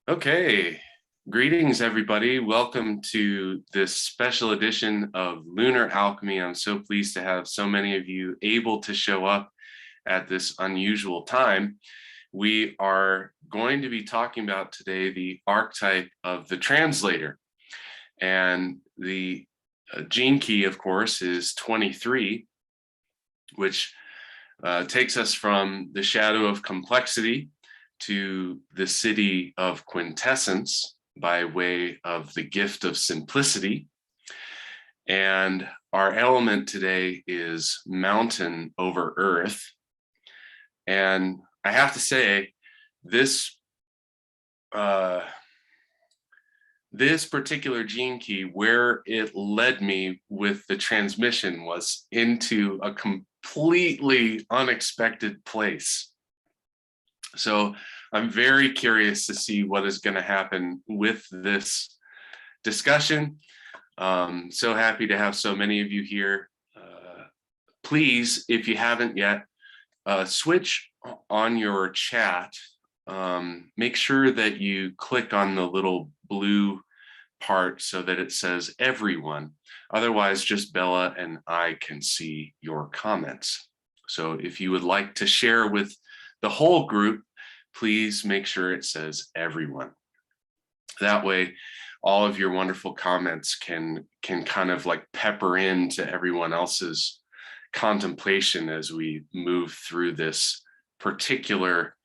Okay, greetings everybody. Welcome to this special edition of Lunar Alchemy. I'm so pleased to have so many of you able to show up at this unusual time. We are going to be talking about today the archetype of the translator. And the gene key, of course, is 23, which takes us from the shadow of complexity to the city of quintessence by way of the gift of simplicity. And our element today is mountain over earth. And I have to say, this particular gene key, where it led me with the transmission was into a completely unexpected place. So I'm very curious to see what is going to happen with this discussion. So happy to have so many of you here. Please, if you haven't yet, switch on your chat. Make sure that you click on the little blue part so that it says everyone. Otherwise, just Bella and I can see your comments. So if you would like to share with the whole group, please make sure it says everyone. That way, all of your wonderful comments can kind of like pepper into everyone else's contemplation as we move through this particular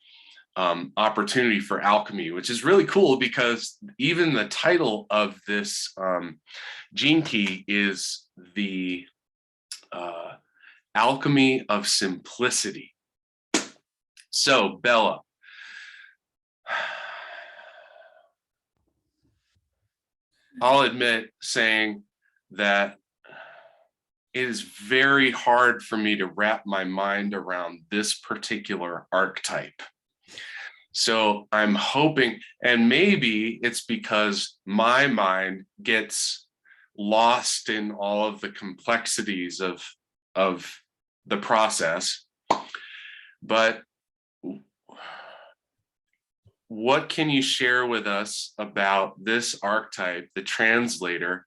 opportunity for alchemy, which is really cool because even the title of this gene key is the Alchemy of Simplicity. So, Bella, I'll admit saying that it is very hard for me to wrap my mind around this particular archetype. So I'm hoping, and maybe it's because my mind gets lost in all of the complexities of the process, but what can you share with us about this archetype, the translator,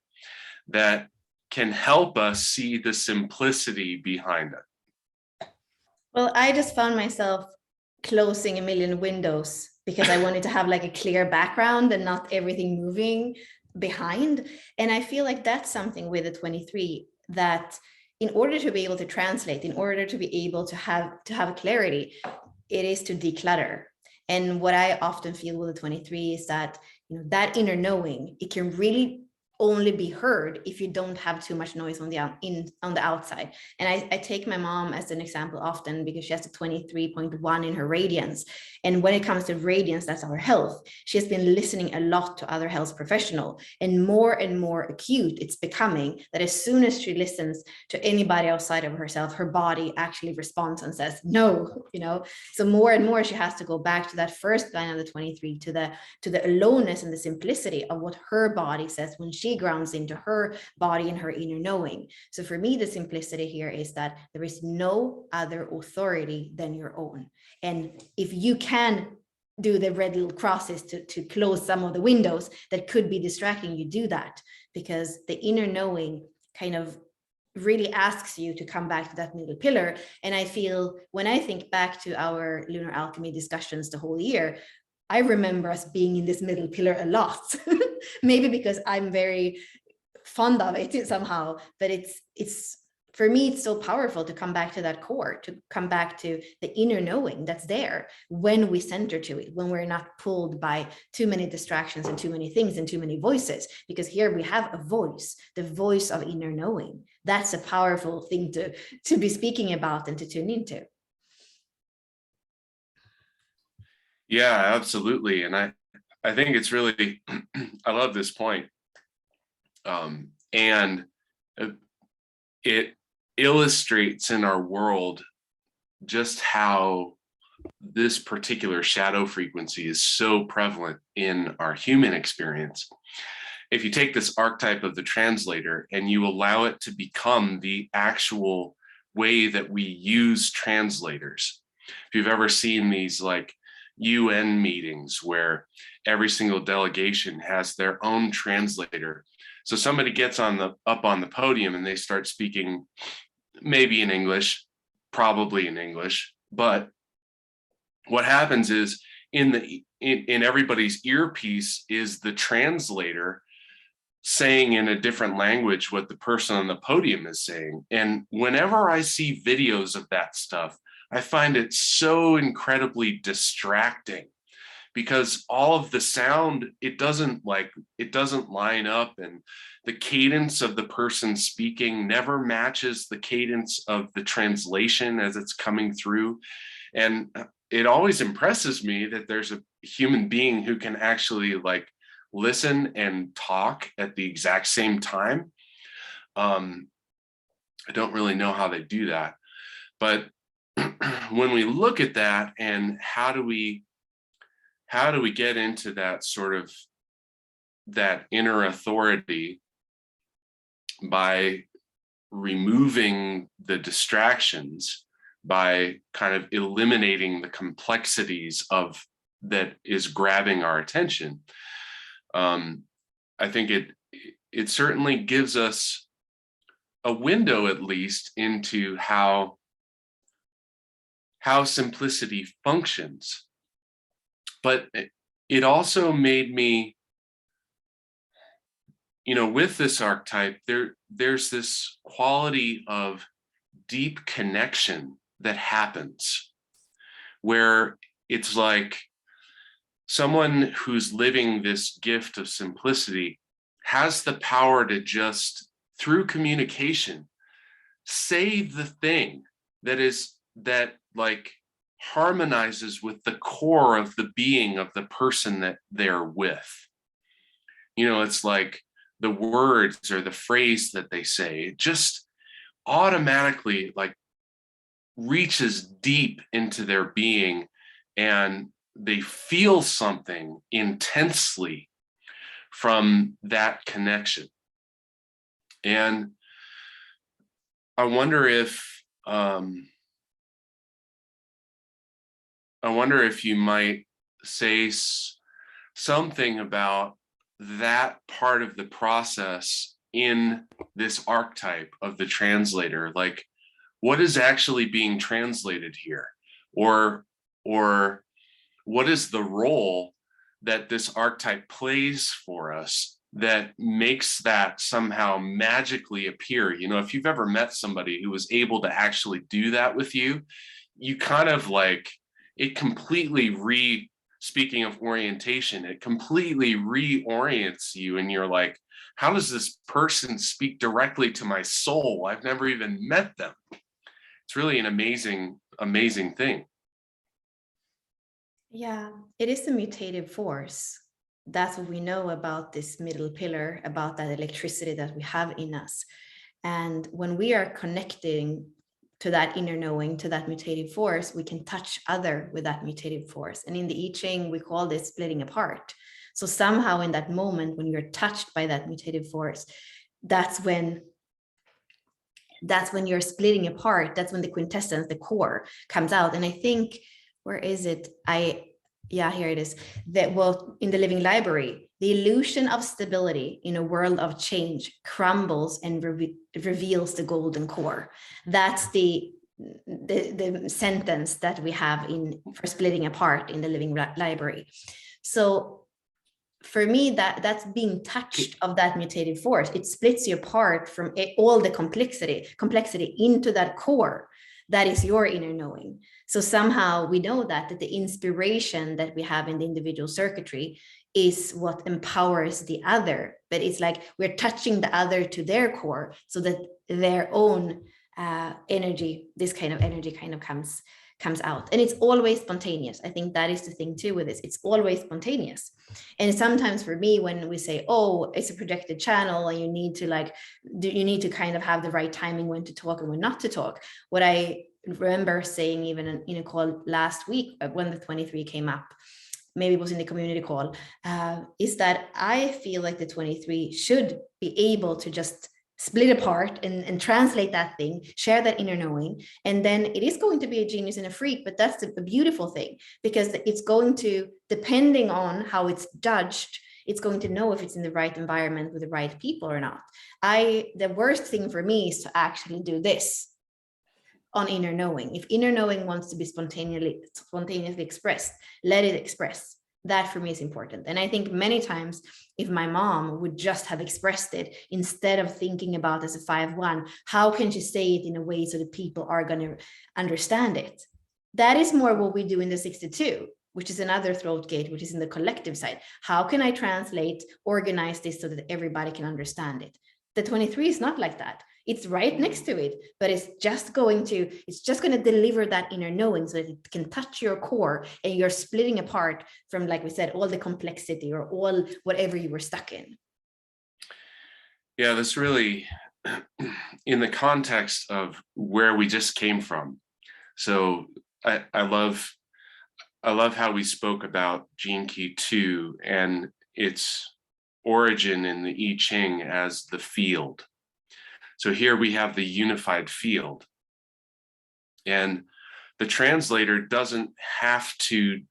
that can help us see the simplicity behind it? Well, I just found myself closing a million windows because I wanted to have like a clear background and not everything moving behind. And I feel like that's something with the 23 that in order to be able to translate, in order to be able to have clarity, it is to declutter. And what I often feel with the 23 is that, that inner knowing, it can really only be heard if you don't have too much noise on the outside. And I take my mom as an example often because she has a 23.1 in her radiance. And when it comes to radiance, that's our health. She has been listening a lot to other health professionals, and more acute it's becoming that as soon as she listens to anybody outside of herself, her body actually responds and says no, so more and more she has to go back to that first line of the 23 to the aloneness and the simplicity of what her body says when she grounds into her body and her inner knowing. So for me, the simplicity here is that there is no other authority than your own. And if you can do the red little crosses to close some of the windows that could be distracting, you do that, because the inner knowing kind of really asks you to come back to that middle pillar. And I feel when I think back to our Lunar Alchemy discussions the whole year, I remember us being in this middle pillar a lot, maybe because I'm very fond of it somehow, but it's for me, it's so powerful to come back to that core, to come back to the inner knowing that's there when we center to it, when we're not pulled by too many distractions and too many things and too many voices, because here we have a voice, the voice of inner knowing. That's a powerful thing to be speaking about and to tune into. Yeah, absolutely. And I think it's really, I love this point. And it illustrates in our world just how this particular shadow frequency is so prevalent in our human experience. If you take this archetype of the translator and you allow it to become the actual way that we use translators, if you've ever seen these like UN meetings where every single delegation has their own translator. So somebody gets up on the podium and they start speaking maybe in English, probably in English, but what happens is in everybody's earpiece is the translator saying in a different language what the person on the podium is saying. And whenever I see videos of that stuff, I find it so incredibly distracting because all of the sound, it doesn't line up, and the cadence of the person speaking never matches the cadence of the translation as it's coming through. And it always impresses me that there's a human being who can actually like listen and talk at the exact same time. I don't really know how they do that, but when we look at that and how do we get into that sort of that inner authority by removing the distractions, by kind of eliminating the complexities of that is grabbing our attention. I think it certainly gives us a window, at least, into how simplicity functions. But it also made me, with this archetype, there's this quality of deep connection that happens where it's like someone who's living this gift of simplicity has the power to just, through communication, say the thing that like harmonizes with the core of the being of the person that they're with. It's like the words or the phrase that they say just automatically like reaches deep into their being, and they feel something intensely from that connection. And I wonder if you might say something about that part of the process in this archetype of the translator, like what is actually being translated here, or what is the role that this archetype plays for us that makes that somehow magically appear. If you've ever met somebody who was able to actually do that with you, you kind of like, it completely speaking of orientation, it completely reorients you, and you're like, how does this person speak directly to my soul? I've never even met them. It's really an amazing thing. Yeah, it is a mutative force. That's what we know about this middle pillar, about that electricity that we have in us. And when we are connecting to that inner knowing, to that mutative force, we can touch other with that mutative force. And in the I Ching, we call this splitting apart. So somehow in that moment, when you're touched by that mutative force, that's when you're splitting apart. That's when the quintessence, the core, comes out. And I think, where is it? Here it is. In the Living Library, the illusion of stability in a world of change crumbles and reveals the golden core. That's the sentence that we have for splitting apart in the Living Library. So for me, that's being touched of that mutative force. It splits you apart from all the complexity into that core. That is your inner knowing. So somehow we know that the inspiration that we have in the individual circuitry is what empowers the other. But it's like we're touching the other to their core so that their own energy, this kind of energy kind of comes out. And it's always spontaneous. I think that is the thing too with this. It's always spontaneous. And sometimes for me, when we say, oh, it's a projected channel and you need to kind of have the right timing when to talk and when not to talk. What I remember saying even in a call last week when the 23 came up, maybe it was in the community call, is that I feel like the 23 should be able to just split apart and translate that thing, share that inner knowing, and then it is going to be a genius and a freak. But that's the beautiful thing, because it's going to, depending on how it's judged, it's going to know if it's in the right environment with the right people or not. The worst thing for me is to actually do this on inner knowing. If inner knowing wants to be spontaneously expressed, let it express. That for me is important. And I think many times, if my mom would just have expressed it instead of thinking about as a 5-1, how can she say it in a way so that people are going to understand it? That is more what we do in the 62, which is another throat gate, which is in the collective side. How can I translate, organize this so that everybody can understand it? The 23 is not like that. It's right next to it, but it's just going to deliver that inner knowing so that it can touch your core, and you're splitting apart from, like we said, all the complexity or all whatever you were stuck in. Yeah, that's really in the context of where we just came from. So I love how we spoke about Gene Key 2 and its origin in the I Ching as the field. So here we have the unified field, and the translator doesn't have to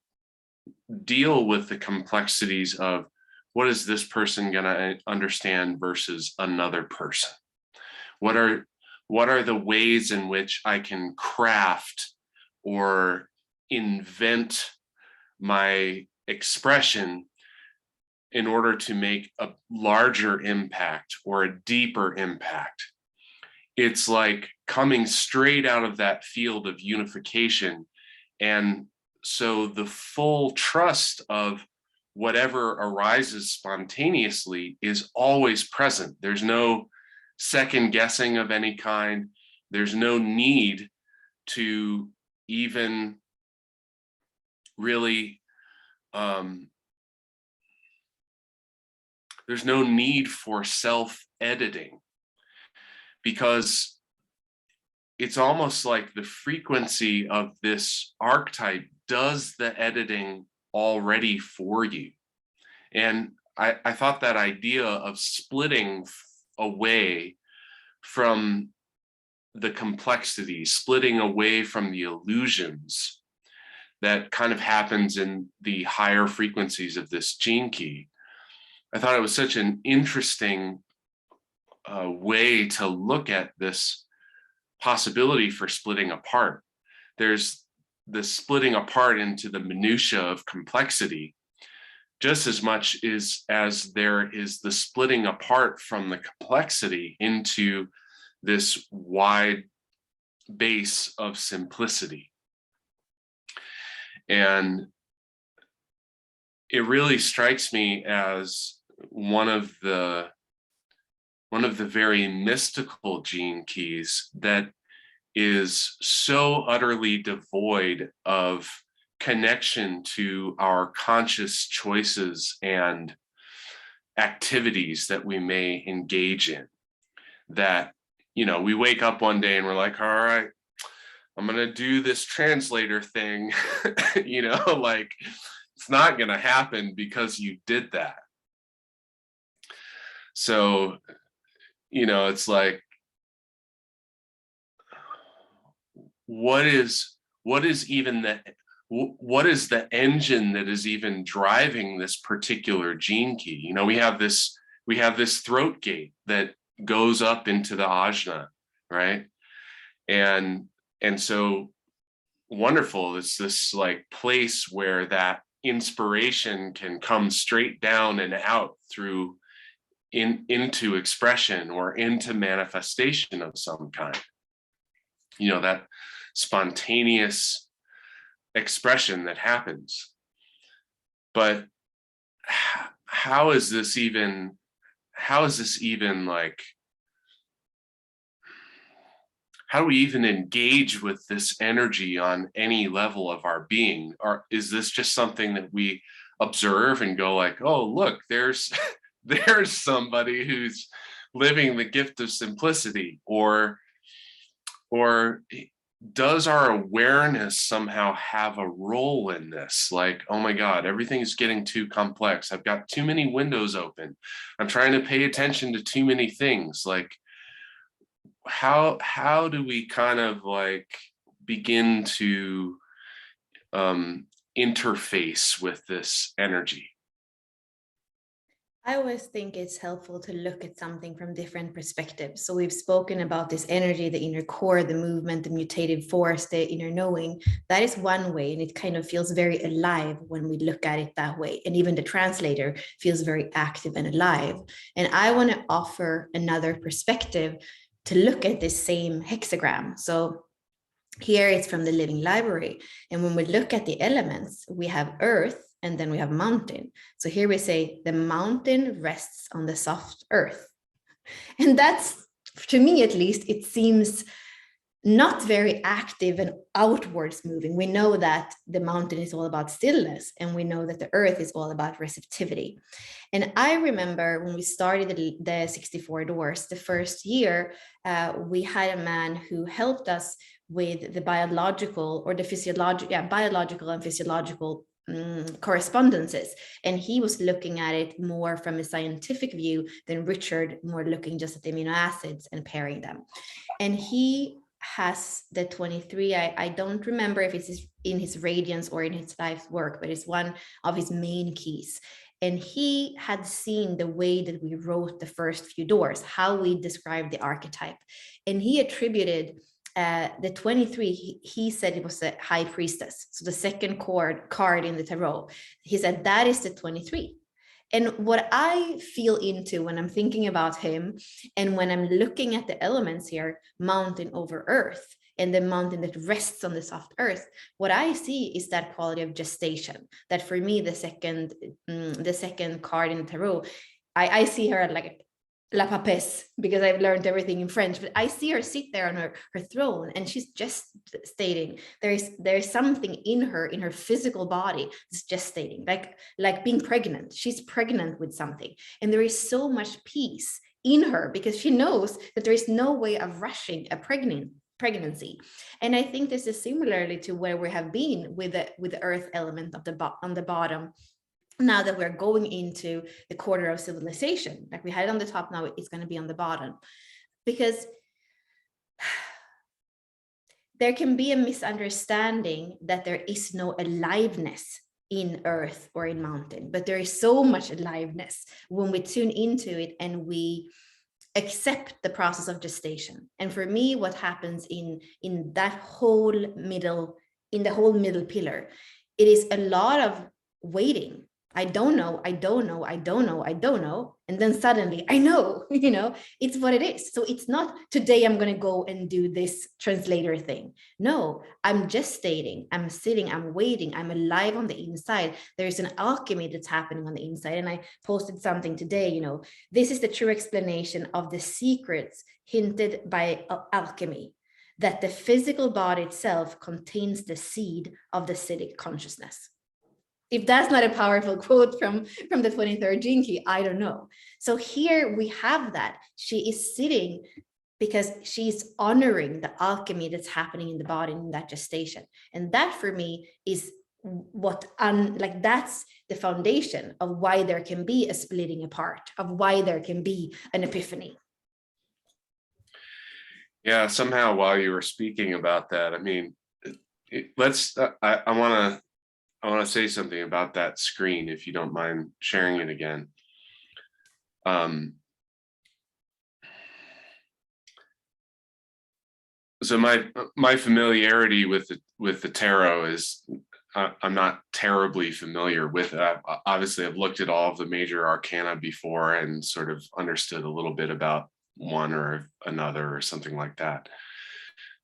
deal with the complexities of what is this person going to understand versus another person. What are the ways in which I can craft or invent my expression in order to make a larger impact or a deeper impact? It's like coming straight out of that field of unification. And so the full trust of whatever arises spontaneously is always present. There's no second guessing of any kind. There's no need to even really, there's no need for self-editing, because it's almost like the frequency of this archetype does the editing already for you. And I thought that idea of splitting away from the complexity, splitting away from the illusions that kind of happens in the higher frequencies of this gene key, I thought it was such an interesting way to look at this possibility for splitting apart. There's the splitting apart into the minutia of complexity, just as much as there is the splitting apart from the complexity into this wide base of simplicity. And it really strikes me as one of the very mystical gene keys that is so utterly devoid of connection to our conscious choices and activities that we may engage in. That, you know, we wake up one day and we're like, all right, I'm going to do this translator thing, you know, like it's not going to happen because you did that. So, you know, it's like, what is the engine that is even driving this particular gene key? You know, we have this throat gate that goes up into the ajna, right? And so wonderful. It's this like place where that inspiration can come straight down and out through into expression or into manifestation of some kind. You know, that spontaneous expression that happens. But how is this even like, how do we even engage with this energy on any level of our being? Or is this just something that we observe and go like, oh, look, there's somebody who's living the gift of simplicity? Or does our awareness somehow have a role in this? Like, oh my God, everything is getting too complex. I've got too many windows open. I'm trying to pay attention to too many things. Like, how do we kind of like begin to interface with this energy? I always think it's helpful to look at something from different perspectives. So we've spoken about this energy, the inner core, the movement, the mutative force, the inner knowing. That is one way, and it kind of feels very alive when we look at it that way. And even the translator feels very active and alive. And I want to offer another perspective to look at this same hexagram. So here it's from the Living Library. And when we look at the elements, we have earth, and then we have mountain. So here we say the mountain rests on the soft earth. And that's, to me at least, it seems not very active and outwards moving. We know that the mountain is all about stillness, and we know that the earth is all about receptivity. And I remember when we started the 64 Doors, the first year, we had a man who helped us with the biological or the biological and physiological correspondences, and he was looking at it more from a scientific view than Richard, more looking just at the amino acids and pairing them. And he has the 23. I don't remember if it's in his radiance or in his life's work, but it's one of his main keys. And he had seen the way that we wrote the first few doors, how we described the archetype, and he attributed the 23, he said it was the high priestess. So the second card in the tarot, he said that is the 23. And what I feel into when I'm thinking about him, and when I'm looking at the elements here, mountain over earth, and the mountain that rests on the soft earth, what I see is that quality of gestation. That for me, the second card in the tarot, I see her like La Papesse, because I've learned everything in French, but I see her sit there on her throne, and she's just stating there is something in her physical body that's gestating, like being pregnant. She's pregnant with something, and there is so much peace in her because she knows that there is no way of rushing a pregnancy. And I think this is similarly to where we have been with the earth element on the bottom. Now that we're going into the quarter of civilization, like we had it on the top, now it's going to be on the bottom, because there can be a misunderstanding that there is no aliveness in earth or in mountain, but there is so much aliveness when we tune into it and we accept the process of gestation. And for me, what happens in that whole middle pillar, it is a lot of waiting. I don't know. And then suddenly I know, it's what it is. So it's not today I'm going to go and do this translator thing. No, I'm just stating, I'm sitting, I'm waiting, I'm alive on the inside. There's an alchemy that's happening on the inside. And I posted something today, this is the true explanation of the secrets hinted by alchemy, that the physical body itself contains the seed of the Siddhic consciousness. If that's not a powerful quote from the 23rd gene key, I don't know. So here we have that. She is sitting because she's honoring the alchemy that's happening in the body in that gestation. And that for me is that's the foundation of why there can be a splitting apart, of why there can be an epiphany. Yeah, somehow while you were speaking about that, I mean, I want to say something about that screen, if you don't mind sharing it again. So my familiarity with the tarot is, I'm not terribly familiar with it. Obviously, I've looked at all of the major arcana before and sort of understood a little bit about one or another or something like that.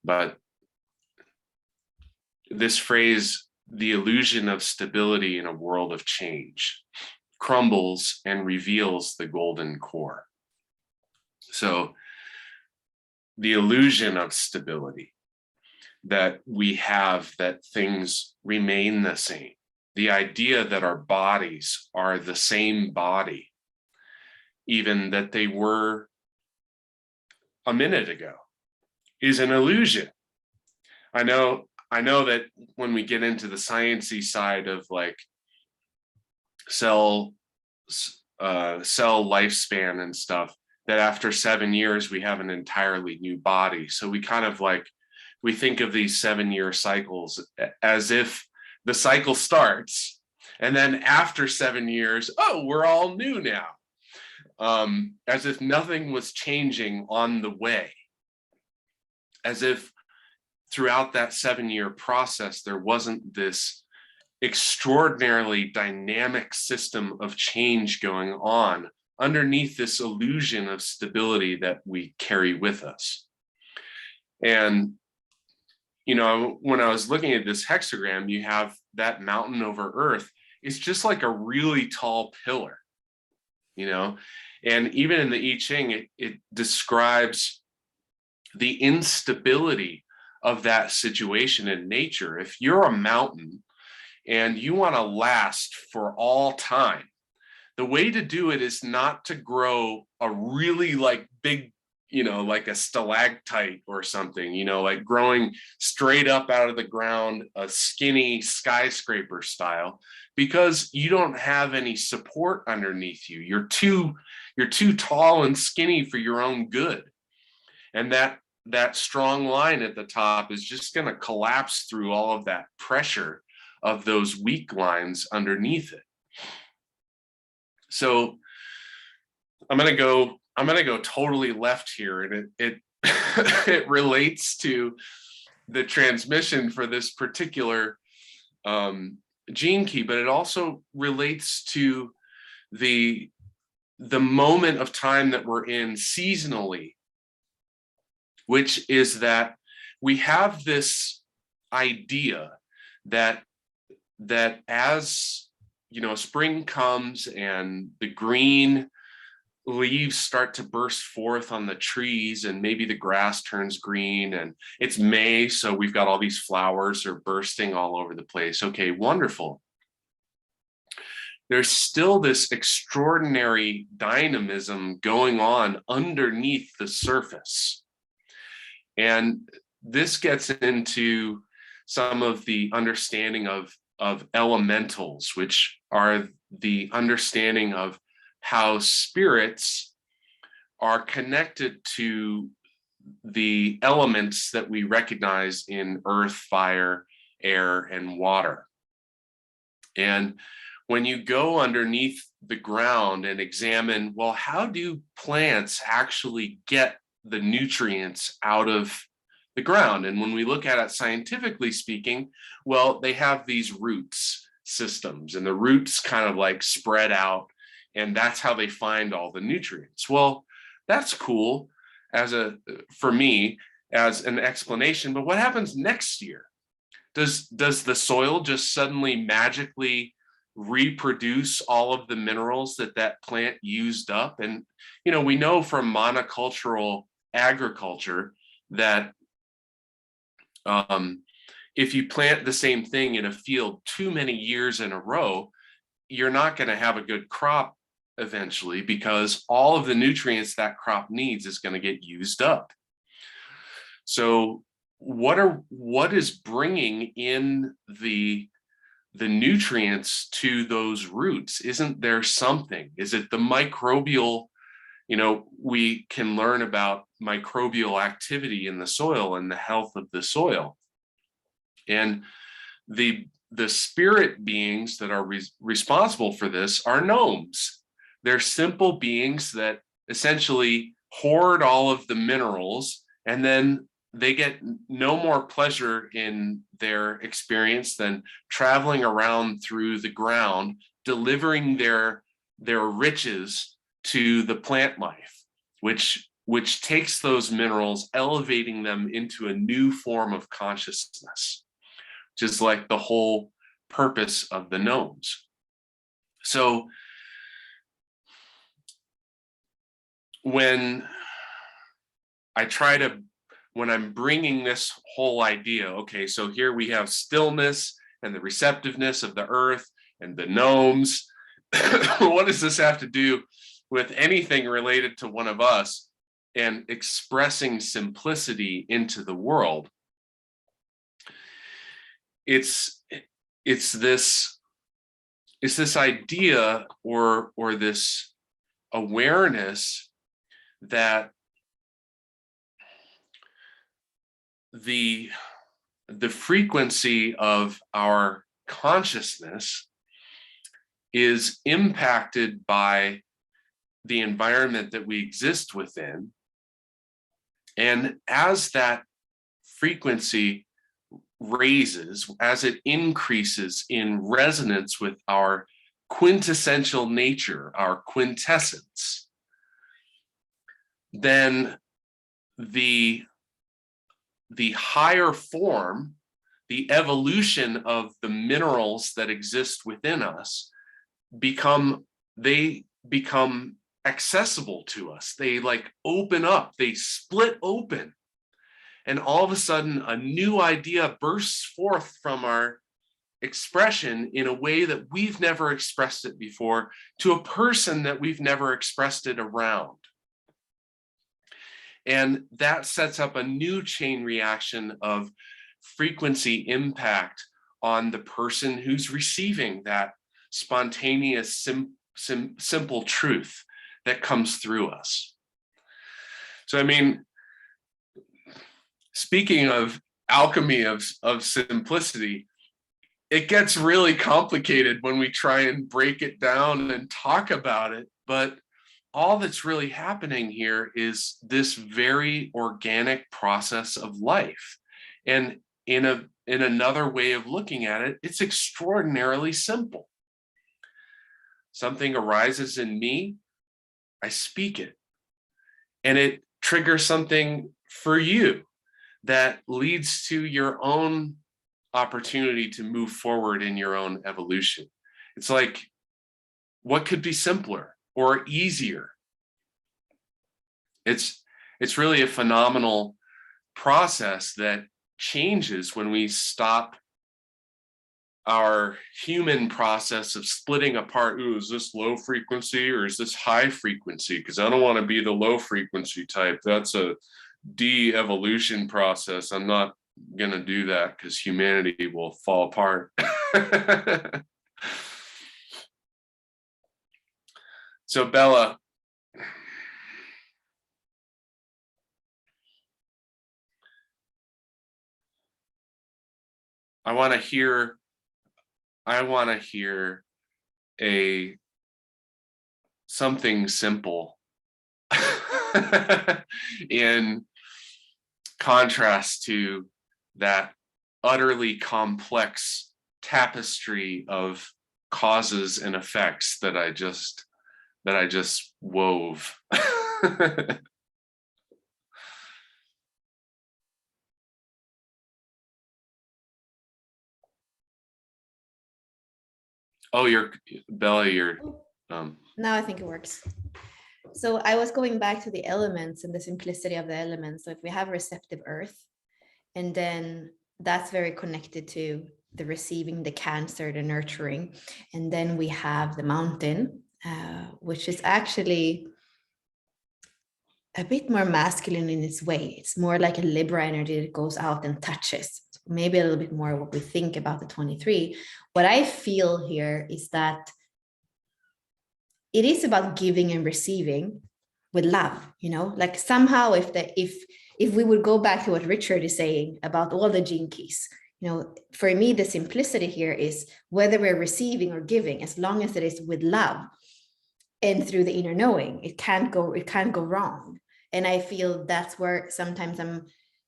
But this phrase, the illusion of stability in a world of change, crumbles and reveals the golden core. So the illusion of stability that we have, that things remain the same, the idea that our bodies are the same body, even that they were a minute ago, is an illusion. I know that when we get into the sciencey side of like cell lifespan and stuff, that after 7 years, we have an entirely new body. So we kind of like, we think of these 7-year cycles as if the cycle starts, and then after 7 years, oh, we're all new now. As if nothing was changing on the way. As if throughout that 7-year process, there wasn't this extraordinarily dynamic system of change going on underneath this illusion of stability that we carry with us. And, you know, when I was looking at this hexagram, you have that mountain over Earth. It's just like a really tall pillar, you know, and even in the I Ching, it describes the instability of that situation in nature. If you're a mountain and you want to last for all time, the way to do it is not to grow a really like big, you know, like a stalactite or something, you know, like growing straight up out of the ground, a skinny skyscraper style, because you don't have any support underneath you. You're too tall and skinny for your own good. And that strong line at the top is just going to collapse through all of that pressure of those weak lines underneath it. So I'm going to go totally left here, and it it relates to the transmission for this particular gene key, but it also relates to the moment of time that we're in seasonally, which is that we have this idea that as, you know, spring comes and the green leaves start to burst forth on the trees, and maybe the grass turns green, and it's May, so we've got all these flowers are bursting all over the place. Okay, wonderful. There's still this extraordinary dynamism going on underneath the surface. And this gets into some of the understanding of elementals, which are the understanding of how spirits are connected to the elements that we recognize in earth, fire, air, and water. And when you go underneath the ground and examine, well, how do plants actually get the nutrients out of the ground? And when we look at it scientifically speaking, well, they have these roots systems, and the roots kind of like spread out, and that's how they find all the nutrients. Well, that's cool for me as an explanation, but what happens next year? Does the soil just suddenly magically reproduce all of the minerals that plant used up? And, you know, we know from monocultural agriculture that if you plant the same thing in a field too many years in a row, you're not going to have a good crop eventually, because all of the nutrients that crop needs is going to get used up. So what is bringing in the nutrients to those roots? Isn't there something? Is it the microbial? You know, we can learn about microbial activity in the soil and the health of the soil. And the spirit beings that are responsible for this are gnomes. They're simple beings that essentially hoard all of the minerals, and then they get no more pleasure in their experience than traveling around through the ground, delivering their riches to the plant life, which takes those minerals, elevating them into a new form of consciousness, which is like the whole purpose of the gnomes. So when I'm bringing this whole idea, okay, so here we have stillness and the receptiveness of the earth and the gnomes. What does this have to do with anything related to one of us and expressing simplicity into the world? It's this idea or this awareness that the frequency of our consciousness is impacted by the environment that we exist within. And as that frequency raises, as it increases in resonance with our quintessential nature, our quintessence, then the higher form, the evolution of the minerals that exist within us become accessible to us. They like open up, they split open. And all of a sudden, a new idea bursts forth from our expression in a way that we've never expressed it before, to a person that we've never expressed it around. And that sets up a new chain reaction of frequency impact on the person who's receiving that spontaneous, simple truth that comes through us. So, I mean, speaking of alchemy of simplicity, it gets really complicated when we try and break it down and talk about it. But all that's really happening here is this very organic process of life. And in another way of looking at it, it's extraordinarily simple. Something arises in me, I speak it, and it triggers something for you that leads to your own opportunity to move forward in your own evolution. It's like, what could be simpler or easier? It's really a phenomenal process that changes when we stop our human process of splitting apart. Ooh, is this low frequency or is this high frequency? Because I don't want to be the low frequency type. That's a de-evolution process. I'm not going to do that because humanity will fall apart. So Bella, I want to hear something simple in contrast to that utterly complex tapestry of causes and effects that I just wove. Oh, Bella, Now I think it works. So I was going back to the elements and the simplicity of the elements. So if we have receptive earth, and then that's very connected to the receiving, the Cancer, the nurturing. And then we have the mountain, which is actually a bit more masculine in its way. It's more like a Libra energy that goes out and touches. Maybe a little bit more what we think about the 23. What I feel here is that it is about giving and receiving with love, you know, like somehow if we would go back to what Richard is saying about all the gene keys, you know, for me, the simplicity here is whether we're receiving or giving, as long as it is with love and through the inner knowing, it can't go wrong. And I feel that's where sometimes I'm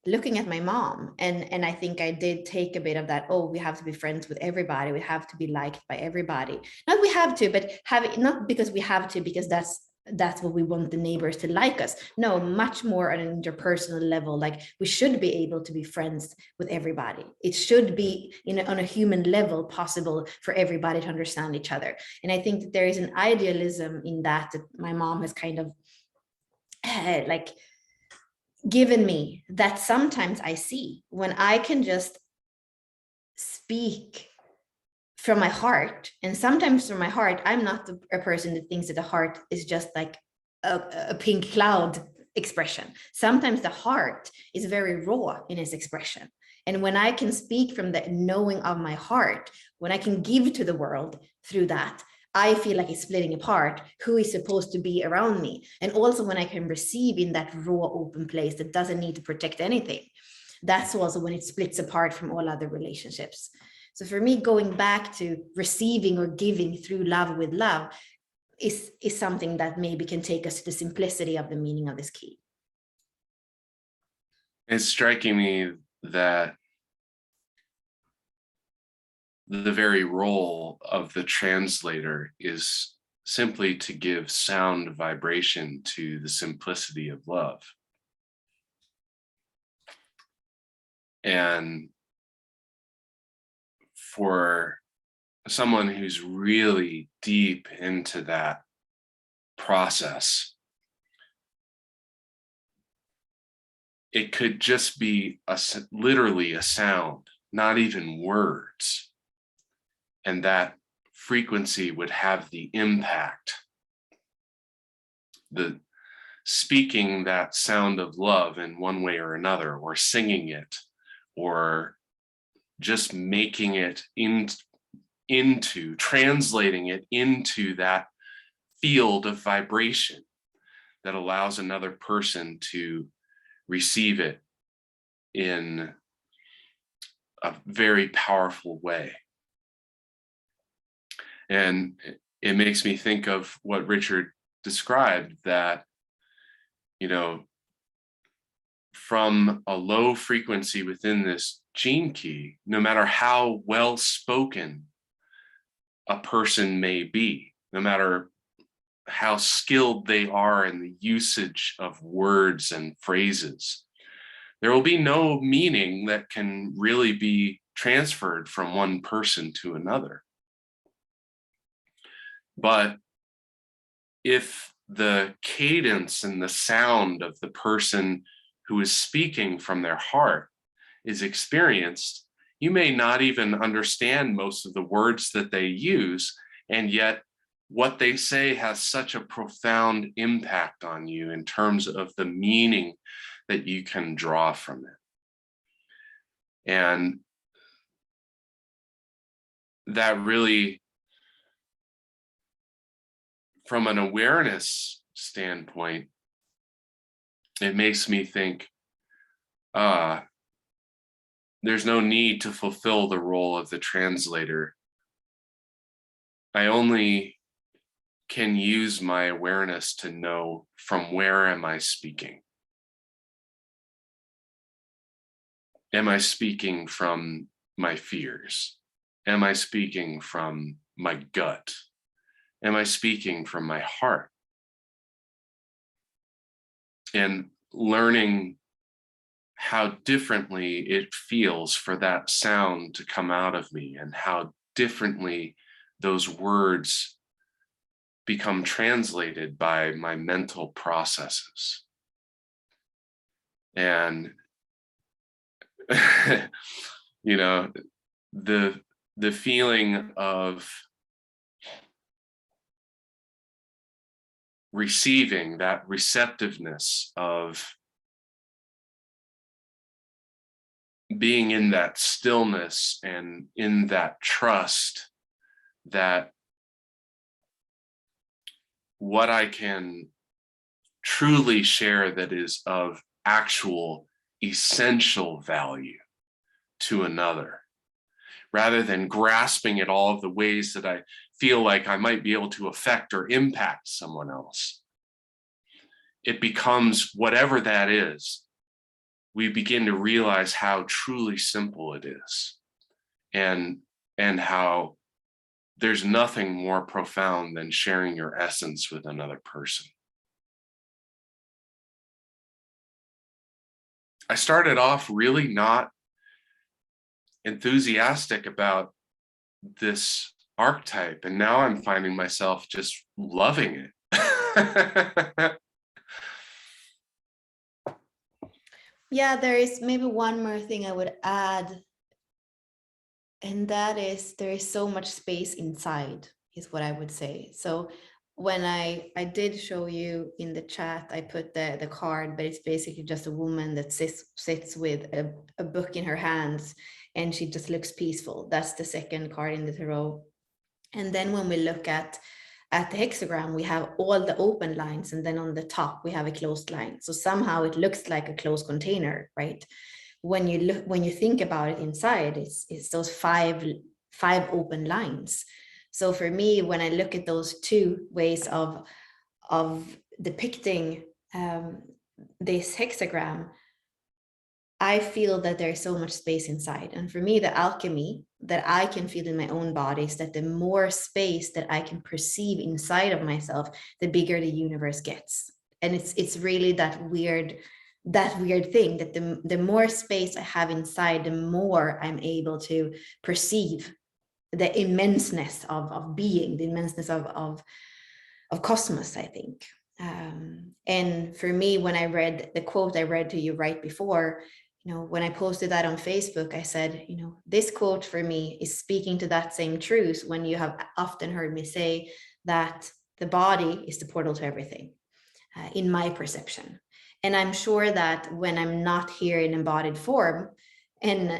looking at my mom, and I think I did take a bit of that, oh, we have to be friends with everybody, we have to be liked by everybody. Not we have to, but not because we have to, because that's what we want the neighbors to like us. No, much more on an interpersonal level, like we should be able to be friends with everybody. It should be on a human level possible for everybody to understand each other. And I think that there is an idealism in that my mom has kind of like given me, that sometimes I see when I can just speak from my heart. And sometimes from my heart, I'm not a person that thinks that the heart is just like a pink cloud expression. Sometimes the heart is very raw in its expression. And when I can speak from the knowing of my heart, when I can give to the world through that, I feel like it's splitting apart who is supposed to be around me. And also when I can receive in that raw, open place that doesn't need to protect anything, that's also when it splits apart from all other relationships. So for me, going back to receiving or giving through love with love is something that maybe can take us to the simplicity of the meaning of this key. It's striking me that the very role of the translator is simply to give sound vibration to the simplicity of love. And for someone who's really deep into that process, it could just be literally a sound, not even words. And that frequency would have the impact. The speaking that sound of love in one way or another, or singing it, or just making it into translating it into that field of vibration that allows another person to receive it in a very powerful way. And it makes me think of what Richard described, that, you know, from a low frequency within this gene key, no matter how well spoken a person may be, no matter how skilled they are in the usage of words and phrases, there will be no meaning that can really be transferred from one person to another. But if the cadence and the sound of the person who is speaking from their heart is experienced, you may not even understand most of the words that they use, and yet what they say has such a profound impact on you in terms of the meaning that you can draw from it. And that really, from an awareness standpoint, it makes me think, there's no need to fulfill the role of the translator. I only can use my awareness to know, from where am I speaking? Am I speaking from my fears? Am I speaking from my gut? Am I speaking from my heart? And learning how differently it feels for that sound to come out of me, and how differently those words become translated by my mental processes. And you know, the feeling of receiving, that receptiveness of being in that stillness and in that trust that what I can truly share that is of actual essential value to another, rather than grasping at all of the ways that I feel like I might be able to affect or impact someone else. It becomes whatever that is. We begin to realize how truly simple it is, and how there's nothing more profound than sharing your essence with another person. I started off really not enthusiastic about this archetype, and now I'm finding myself just loving it. Yeah, there is maybe one more thing I would add, and that is there is so much space inside, is what I would say. So when I did show you in the chat, I put the card, but it's basically just a woman that sits with a book in her hands, and she just looks peaceful. That's the second card in the tarot. And then when we look at the hexagram, we have all the open lines, and then on the top we have a closed line. So somehow it looks like a closed container, right? When you think about it inside, it's those five open lines. So for me, when I look at those two ways of depicting this hexagram, I feel that there's so much space inside. And for me, the alchemy that I can feel in my own body is that the more space that I can perceive inside of myself, the bigger the universe gets. And it's really that weird thing that the more space I have inside, the more I'm able to perceive the immenseness of being, the immenseness of cosmos, I think. And for me, when I read the quote I read to you right before, when I posted that on Facebook, I said, this quote for me is speaking to that same truth when you have often heard me say that the body is the portal to everything, in my perception. And I'm sure that when I'm not here in embodied form and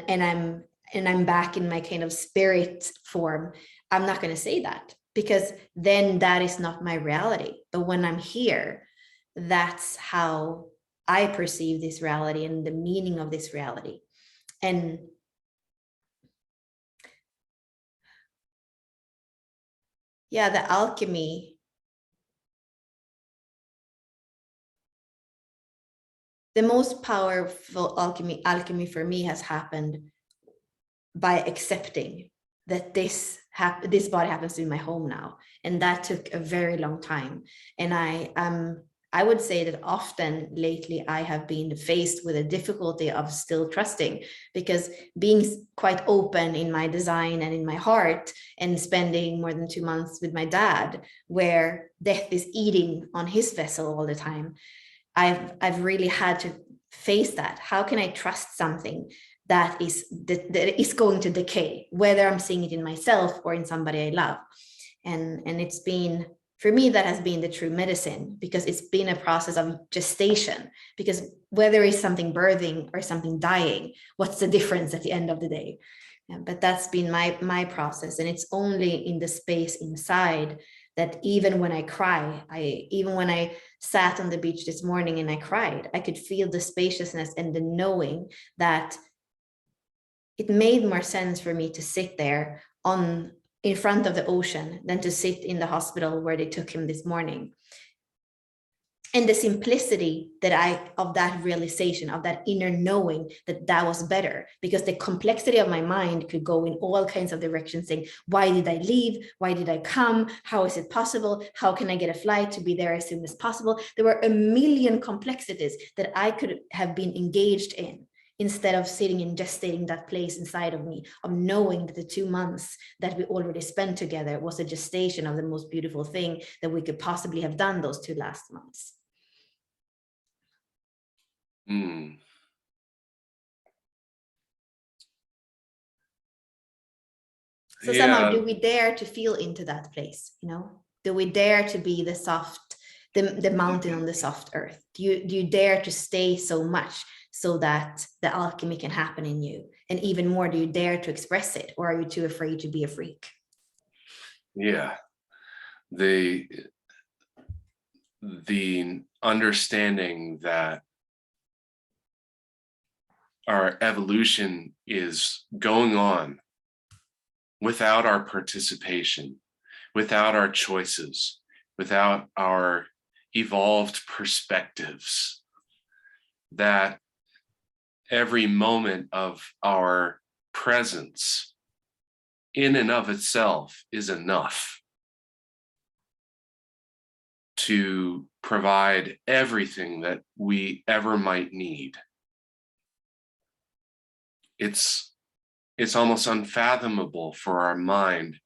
I'm back in my kind of spirit form, I'm not going to say that, because then that is not my reality. But when I'm here, that's how I perceive this reality and the meaning of this reality. And yeah, the alchemy, the most powerful alchemy for me has happened by accepting that this body happens to be my home now. And that took a very long time. And I would say that often lately I have been faced with a difficulty of still trusting, because being quite open in my design and in my heart, and spending more than 2 months with my dad, where death is eating on his vessel all the time, I've really had to face that. How can I trust something that is going to decay, whether I'm seeing it in myself or in somebody I love? And it's been, for me, that has been the true medicine, because it's been a process of gestation. Because whether it's something birthing or something dying, what's the difference at the end of the day? But that's been my process. And it's only in the space inside that even when I cry, even when I sat on the beach this morning and I cried, I could feel the spaciousness and the knowing that it made more sense for me to sit there in front of the ocean than to sit in the hospital where they took him this morning. And the simplicity of that realization, of that inner knowing that was better, because the complexity of my mind could go in all kinds of directions, saying, why did I leave? Why did I come? How is it possible? How can I get a flight to be there as soon as possible? There were a million complexities that I could have been engaged in, instead of sitting and gestating that place inside of me, of knowing that the 2 months that we already spent together was a gestation of the most beautiful thing that we could possibly have done those 2 last months. So somehow, do we dare to feel into that place? Do we dare to be the soft, the mountain on the soft earth? Do you dare to stay so much so that the alchemy can happen in you? And even more, do you dare to express it, or are you too afraid to be a freak? Yeah. The understanding that our evolution is going on without our participation, without our choices, without our evolved perspectives, that every moment of our presence in and of itself is enough to provide everything that we ever might need. It's almost unfathomable for our mind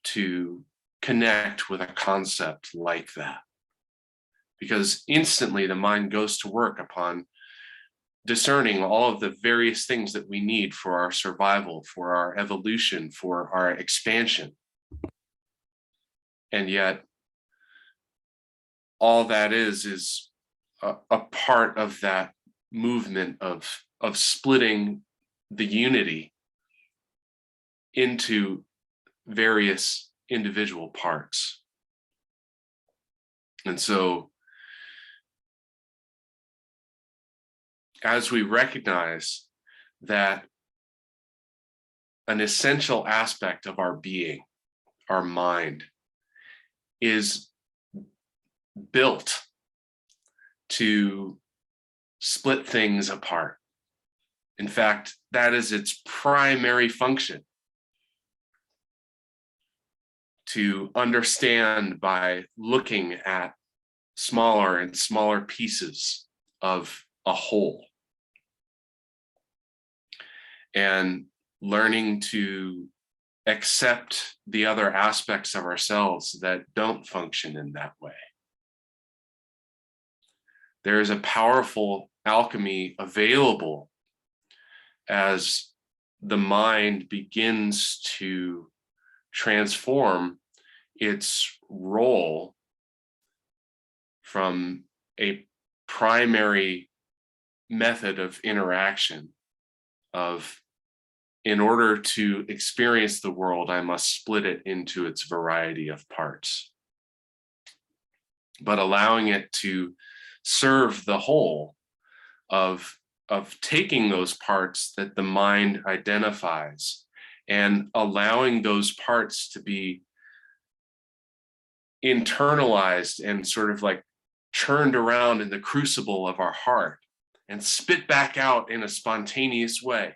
to connect with a concept like that, because instantly the mind goes to work upon discerning all of the various things that we need for our survival, for our evolution, for our expansion. And yet all that is a part of that movement of splitting the unity into various individual parts. And so as we recognize that an essential aspect of our being, our mind, is built to split things apart. In fact, that is its primary function, to understand by looking at smaller and smaller pieces of a whole, and learning to accept the other aspects of ourselves that don't function in that way. There is a powerful alchemy available as the mind begins to transform its role from a primary method of interaction of, in order to experience the world, I must split it into its variety of parts, but allowing it to serve the whole of taking those parts that the mind identifies and allowing those parts to be internalized and sort of like churned around in the crucible of our heart and spit back out in a spontaneous way.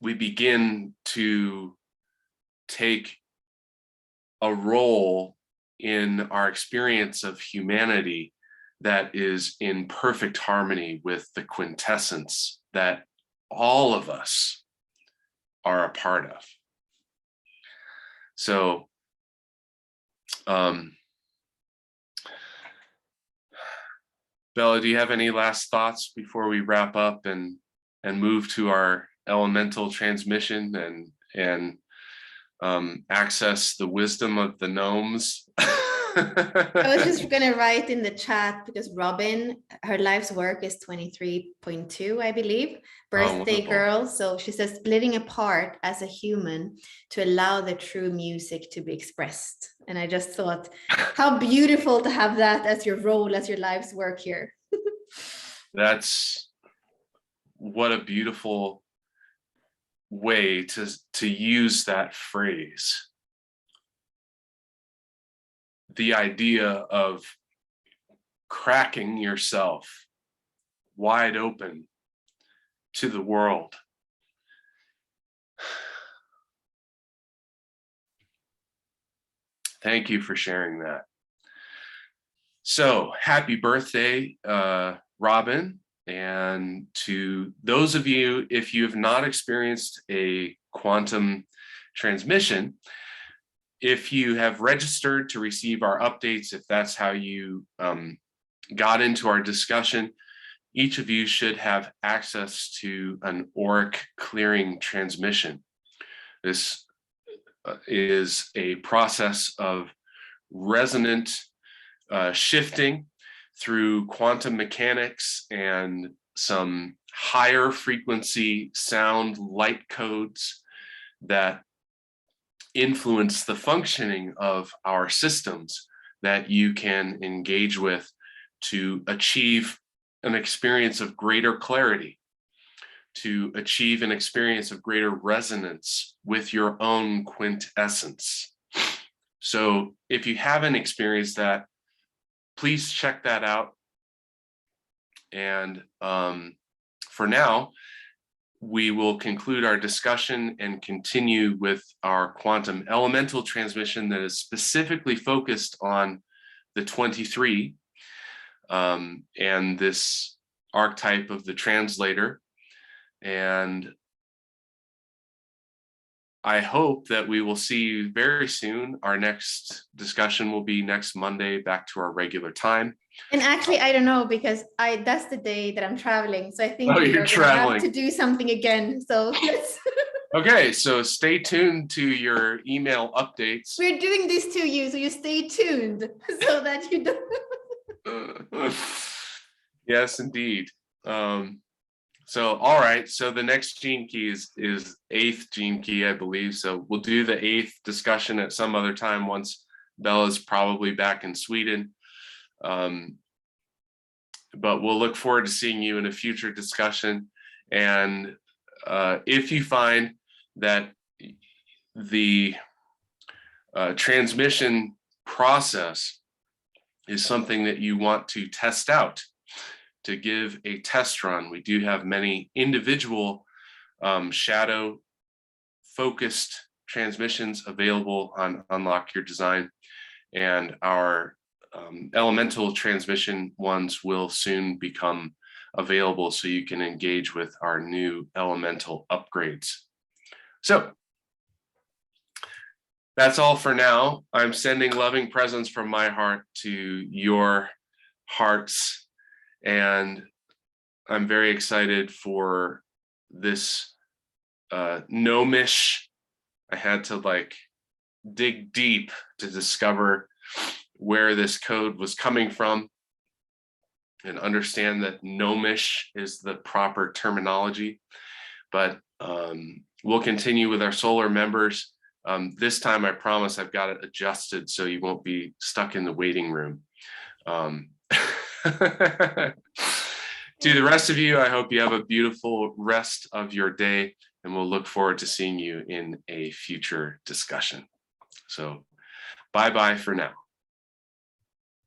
We begin to take a role in our experience of humanity that is in perfect harmony with the quintessence that all of us are a part of. So, Bella, do you have any last thoughts before we wrap up and move to our elemental transmission and access the wisdom of the gnomes? I was just going to write in the chat, because Robin, her life's work is 23.2, I believe, birthday girl. So she says, splitting apart as a human to allow the true music to be expressed. And I just thought, how beautiful to have that as your role, as your life's work here. That's what a beautiful way to use that phrase. The idea of cracking yourself wide open to the world. Thank you for sharing that. So happy birthday, Robin. And to those of you, if you have not experienced a quantum transmission, if you have registered to receive our updates, if that's how you got into our discussion, each of you should have access to an auric clearing transmission. This is a process of resonant shifting through quantum mechanics and some higher frequency sound light codes that influence the functioning of our systems that you can engage with to achieve an experience of greater clarity, to achieve an experience of greater resonance with your own quintessence. So if you haven't experienced that, please check that out. And for now, we will conclude our discussion and continue with our quantum elemental transmission that is specifically focused on the 23 and this archetype of the translator. And I hope that we will see you very soon. Our next discussion will be next Monday, back to our regular time. And actually, I don't know, because that's the day that I'm traveling. So I think you're traveling. Have to do something again. So let's. Okay, so stay tuned to your email updates. We're doing this to you, so you stay tuned so that you don't. Yes, indeed. So, all right. So the next gene key is 8th gene key, I believe. So we'll do the 8th discussion at some other time once Bella's probably back in Sweden. But we'll look forward to seeing you in a future discussion. And if you find that the transmission process is something that you want to test out, to give a test run, we do have many individual shadow focused transmissions available on Unlock Your Design, and our elemental transmission ones will soon become available so you can engage with our new elemental upgrades. So that's all for now. I'm sending loving presents from my heart to your hearts, and I'm very excited for this gnomish. I had to like dig deep to discover where this code was coming from and understand that gnomish is the proper terminology. But we'll continue with our solar members. This time, I promise I've got it adjusted so you won't be stuck in the waiting room. To the rest of you, I hope you have a beautiful rest of your day, and we'll look forward to seeing you in a future discussion. So bye-bye for now.